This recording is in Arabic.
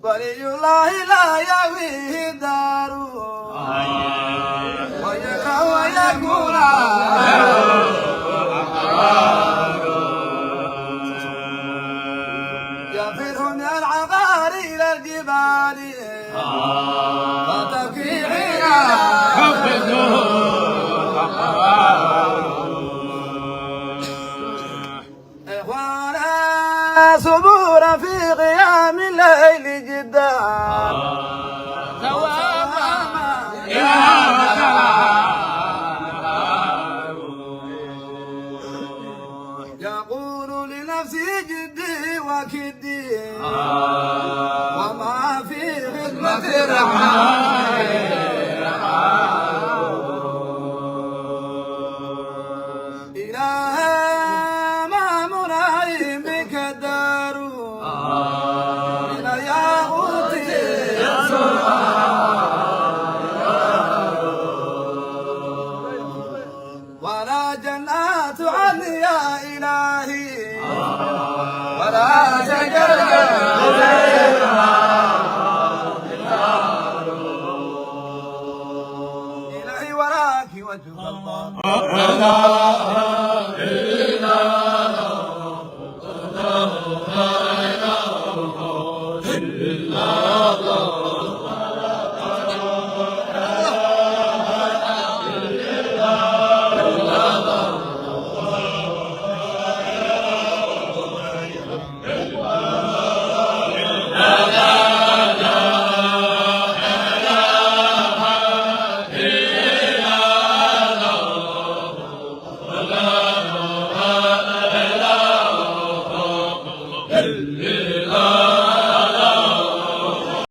ولي الله لا يهويه دار ويكره ويكون يفر من العقار إلى الجبال وتبكي إخوانا صبورا في قيام الليل جدا يقول لنفسي جدي وكدي وما في خدمة الرحمن إله ما منعم بك الدار من الياقوت ولا جنات عن يا إلهي ولا شجر إلهي وراك وجه الله